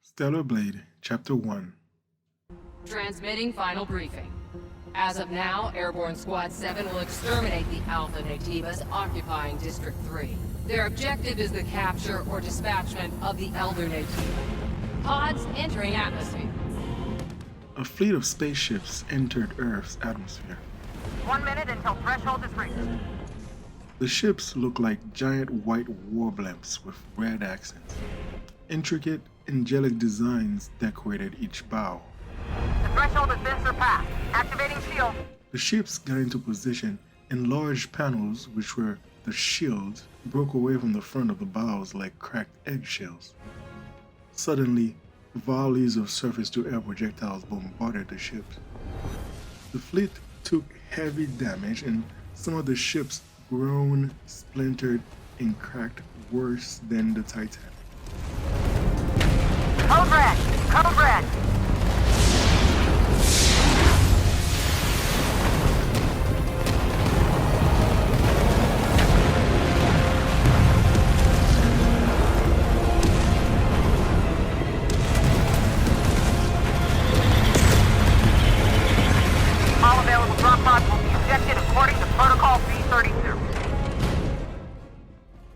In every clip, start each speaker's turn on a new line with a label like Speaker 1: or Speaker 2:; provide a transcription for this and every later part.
Speaker 1: Stellar Blade, Chapter 1.
Speaker 2: Transmitting final briefing. As of now, Airborne Squad 7 will exterminate the Alpha Nativas occupying District 3. Their objective is the capture or dispatchment of the Elder Nativa. Pods entering atmosphere.
Speaker 1: A fleet of spaceships entered Earth's atmosphere.
Speaker 3: 1 minute until threshold is reached.
Speaker 1: The ships look like giant white war blimps with red accents. Intricate, angelic designs decorated each bow.
Speaker 3: The threshold has been surpassed. Activating shield.
Speaker 1: The ships got into position, and large panels, which were the shields, broke away from the front of the bows like cracked eggshells. Suddenly, volleys of surface-to-air projectiles bombarded the ships. The fleet took heavy damage, and some of the ships groaned, splintered, and cracked worse than the Titan.
Speaker 3: Code red! Code red! All available drop pods will be ejected according to Protocol B-32.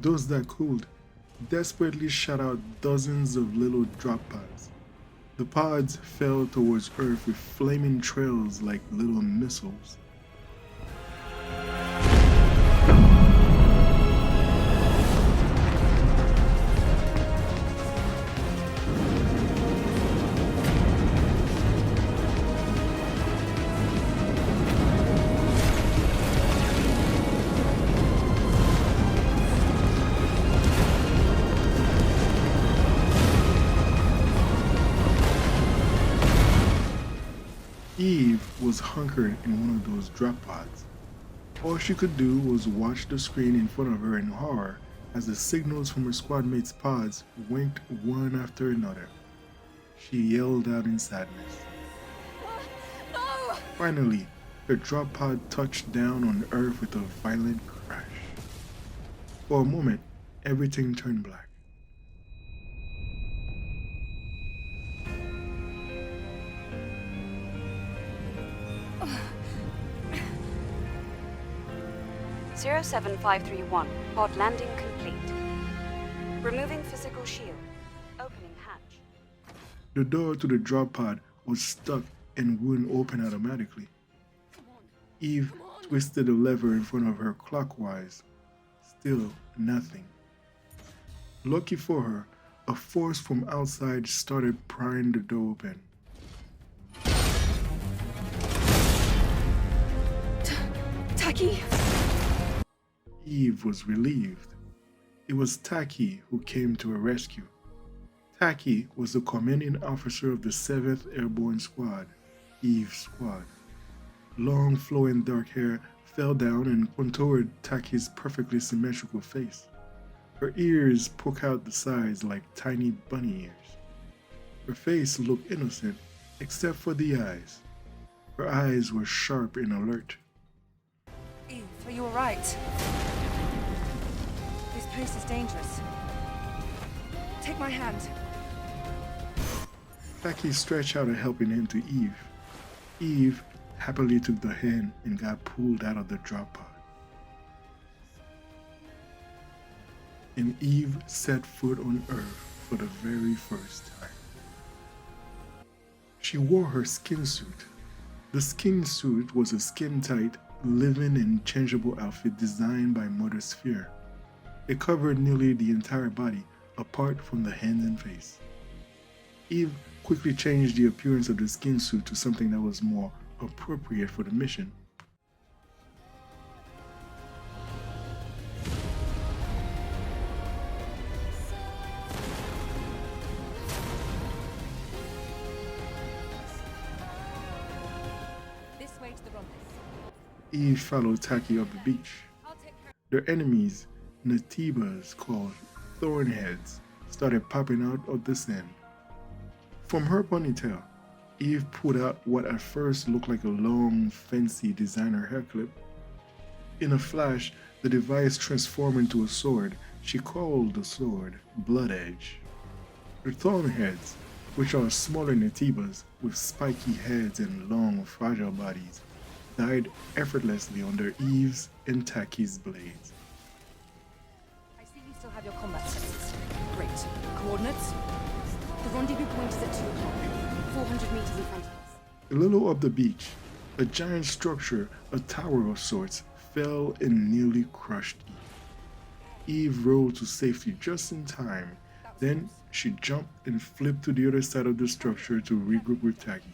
Speaker 1: Those that could desperately shot out dozens of little drop pods. The pods fell towards Earth with flaming trails like little missiles. Eve was hunkered in one of those drop pods. All she could do was watch the screen in front of her in horror as the signals from her squad mates' pods winked one after another. She yelled out in sadness.
Speaker 2: No!
Speaker 1: Finally, her drop pod touched down on Earth with a violent crash. For a moment, everything turned black.
Speaker 4: 07531, pod landing complete. Removing physical shield. Opening hatch.
Speaker 1: The door to the drop pod was stuck and wouldn't open automatically. Eve twisted the lever in front of her clockwise. Still nothing. Lucky for her, a force from outside started prying the door open.
Speaker 2: Taki!
Speaker 1: Eve was relieved. It was Taki who came to her rescue. Taki was the commanding officer of the 7th Airborne Squad, Eve's squad. Long flowing dark hair fell down and contoured Taki's perfectly symmetrical face. Her ears poke out the sides like tiny bunny ears. Her face looked innocent, except for the eyes. Her eyes were sharp and alert.
Speaker 5: Eve, are you alright? This place is dangerous. Take my hand.
Speaker 1: Taki stretched out a helping hand to Eve. Eve happily took the hand and got pulled out of the drop pod. And Eve set foot on Earth for the very first time. She wore her skin suit. The skin suit was a skin-tight, living and changeable outfit designed by Mother Sphere. It covered nearly the entire body, apart from the hands and face. Eve quickly changed the appearance of the skin suit to something that was more appropriate for the mission.
Speaker 5: This way to the rendezvous.
Speaker 1: Eve followed Taki up the beach.
Speaker 5: I'll take care.
Speaker 1: Their enemies, Natibas called Thornheads, started popping out of the sand. From her ponytail, Eve pulled out what at first looked like a long, fancy designer hair clip. In a flash, the device transformed into a sword. She called the sword Blood Edge. The Thornheads, which are smaller Natibas with spiky heads and long, fragile bodies, died effortlessly under Eve's and Taki's blades.
Speaker 5: I see you still have your combat senses. Great. Coordinates? The rendezvous point is at 2 o'clock. 400 meters in front of us.
Speaker 1: A little up the beach, a giant structure, a tower of sorts, fell and nearly crushed Eve. Eve rolled to safety just in time. Then she jumped and flipped to the other side of the structure to regroup with Taki.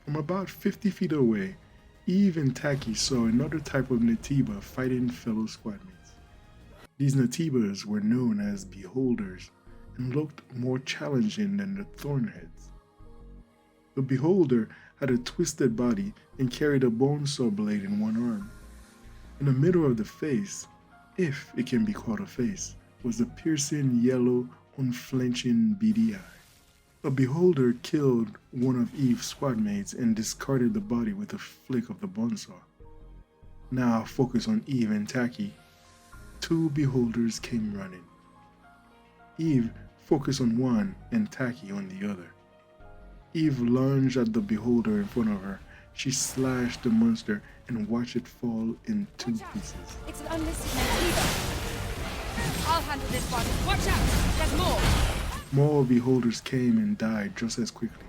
Speaker 1: From about 50 feet away, Eve and Taki saw another type of Natiba fighting fellow squadmates. These Natibas were known as Beholders and looked more challenging than the Thornheads. The Beholder had a twisted body and carried a bone saw blade in one arm. In the middle of the face, if it can be called a face, was a piercing yellow, unflinching beady eye. A Beholder killed one of Eve's squadmates and discarded the body with a flick of the bone saw. Now focus on Eve and Taki. 2 Beholders came running. Eve focused on one and Taki on the other. Eve lunged at the Beholder in front of her. She slashed the monster and watched it fall in 2 pieces.
Speaker 5: It's an unlisted Natiba. I'll handle this one. Watch out! There's more!
Speaker 1: More Beholders came and died just as quickly.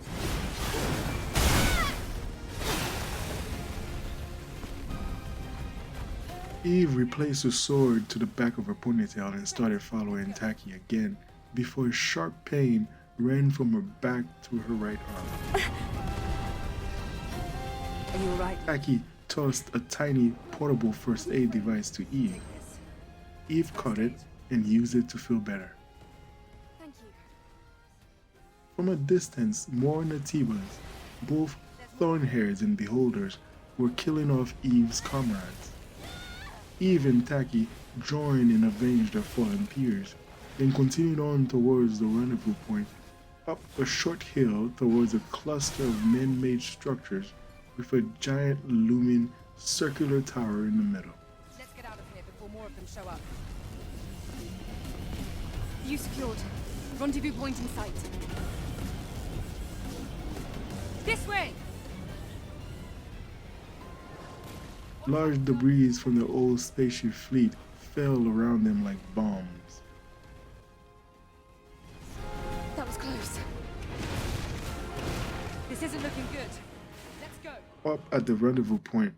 Speaker 1: Eve replaced her sword to the back of her ponytail and started following Taki again before a sharp pain ran from her back to her right arm.
Speaker 5: Are you alright?
Speaker 1: Taki tossed a tiny portable first aid device to Eve. Eve caught it and used it to feel better.
Speaker 5: Thank you.
Speaker 1: From a distance, more Natibas, both Thornheads and Beholders, were killing off Eve's comrades. Eve and Taki joined and avenged their fallen peers, then continued on towards the rendezvous point, up a short hill towards a cluster of man-made structures with a giant looming circular tower in the middle.
Speaker 5: Let's get out of here before more of them show up. View secured. Rendezvous point in sight. This way!
Speaker 1: Large debris from the old spaceship fleet fell around them like bombs.
Speaker 5: That was close. This isn't looking good. Let's go.
Speaker 1: Up at the rendezvous point,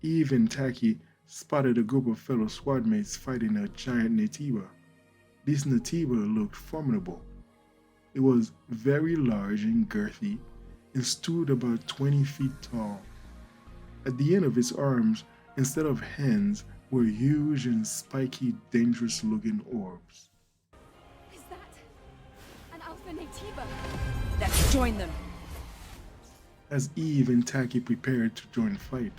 Speaker 1: Eve and Taki spotted a group of fellow squadmates fighting a giant Natiba. This Natiba looked formidable. It was very large and girthy and stood about 20 feet tall. At the end of its arms, instead of hands, were huge and spiky, dangerous-looking orbs.
Speaker 5: Is that an Alpha Natiba? Let's join them.
Speaker 1: As Eve and Taki prepared to join fight,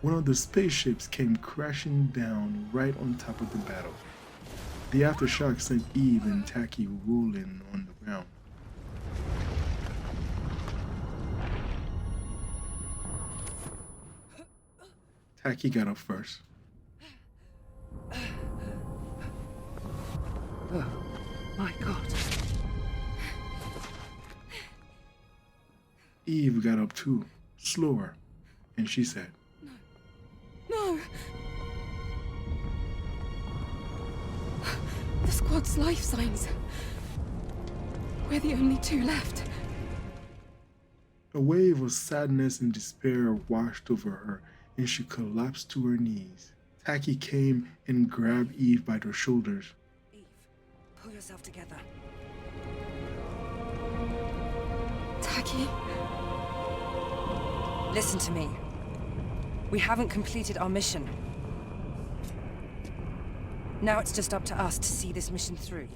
Speaker 1: one of the spaceships came crashing down right on top of the battle. The aftershock sent Eve and Taki rolling on the ground. Taki got up first.
Speaker 6: Oh, my God.
Speaker 1: Eve got up too, slower, and she said,
Speaker 5: No! The squad's life signs. We're the only 2 left.
Speaker 1: A wave of sadness and despair washed over her, and she collapsed to her knees. Taki came and grabbed Eve by the shoulders.
Speaker 5: Eve, pull yourself together. Taki? Listen to me. We haven't completed our mission. Now it's just up to us to see this mission through.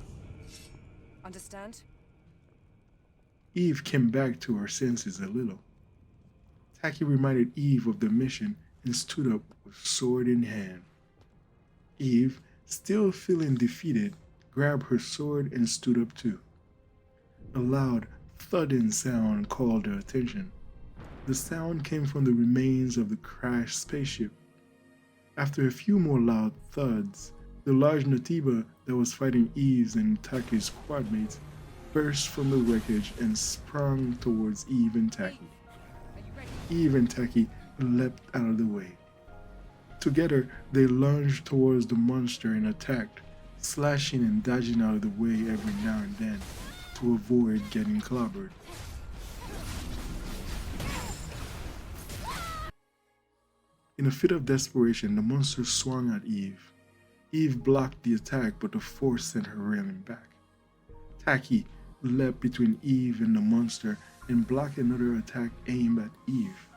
Speaker 5: Understand?
Speaker 1: Eve came back to her senses a little. Taki reminded Eve of the mission and stood up with sword in hand. Eve, still feeling defeated, grabbed her sword and stood up too. A loud, thudding sound called her attention. The sound came from the remains of the crashed spaceship. After a few more loud thuds, the large Natiba that was fighting Eve's and Taki's squadmates burst from the wreckage and sprung towards Eve and Tacky. Eve and Tacky leapt out of the way. Together, they lunged towards the monster and attacked, slashing and dodging out of the way every now and then to avoid getting clobbered. In a fit of desperation, the monster swung at Eve. Eve blocked the attack, but the force sent her reeling back. Tacky leapt between Eve and the monster and blocked another attack aimed at Eve,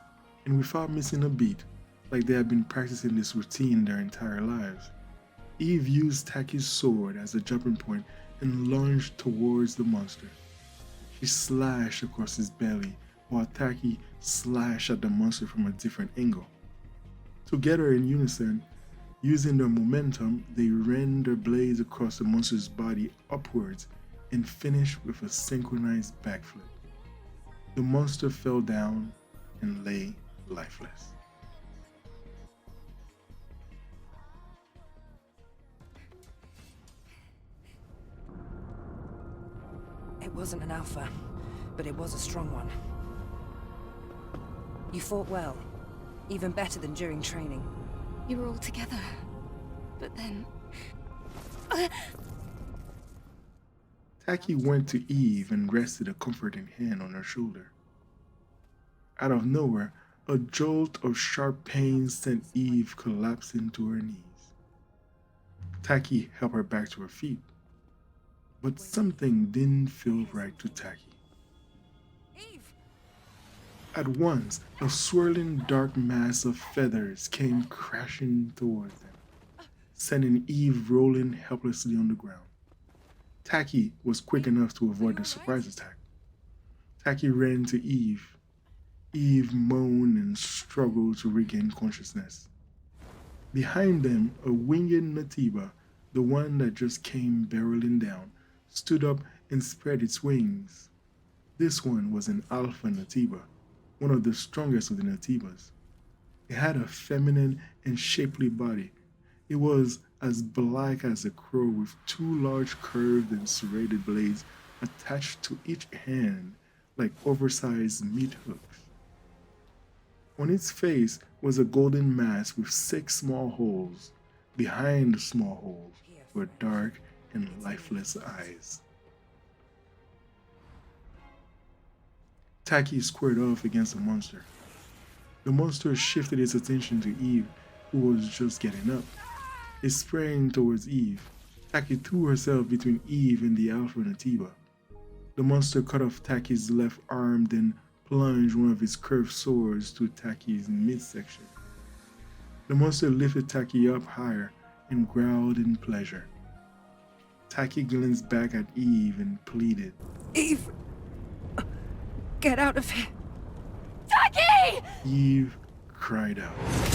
Speaker 1: and without missing a beat, like they had been practicing this routine their entire lives, Eve used Tacky's sword as a jumping point and lunged towards the monster. She slashed across his belly, while Tacky slashed at the monster from a different angle. Together in unison, using their momentum, they ran their blades across the monster's body upwards and finished with a synchronized backflip. The monster fell down and lay lifeless.
Speaker 5: It wasn't an alpha, but it was a strong one. You fought well, even better than during training.
Speaker 4: You were all together. But then...
Speaker 1: Tacky went to Eve and rested a comforting hand on her shoulder. Out of nowhere, a jolt of sharp pain sent Eve collapsing to her knees. Tacky helped her back to her feet, but something didn't feel right to Tacky.
Speaker 5: Eve!
Speaker 1: At once, a swirling dark mass of feathers came crashing towards them, sending Eve rolling helplessly on the ground. Tacky was quick enough to avoid the surprise attack. Tacky ran to Eve. Eve moaned and struggled to regain consciousness. Behind them, a winged Natiba, the one that just came barreling down, stood up and spread its wings. This one was an alpha Natiba, one of the strongest of the Natibas. It had a feminine and shapely body. It was as black as a crow with two large curved and serrated blades attached to each hand like oversized meat hooks. On its face was a golden mask with 6 small holes. Behind the small holes were dark and lifeless eyes. Tacky squared off against the monster. The monster shifted its attention to Eve, who was just getting up. It sprang towards Eve. Tacky threw herself between Eve and the alpha Natiba. The monster cut off Tacky's left arm, then plunged one of his curved swords to Tacky's midsection. The monster lifted Tacky up higher and growled in pleasure. Tacky glanced back at Eve and pleaded.
Speaker 5: Eve! Get out of here!
Speaker 4: Tacky!
Speaker 1: Eve cried out.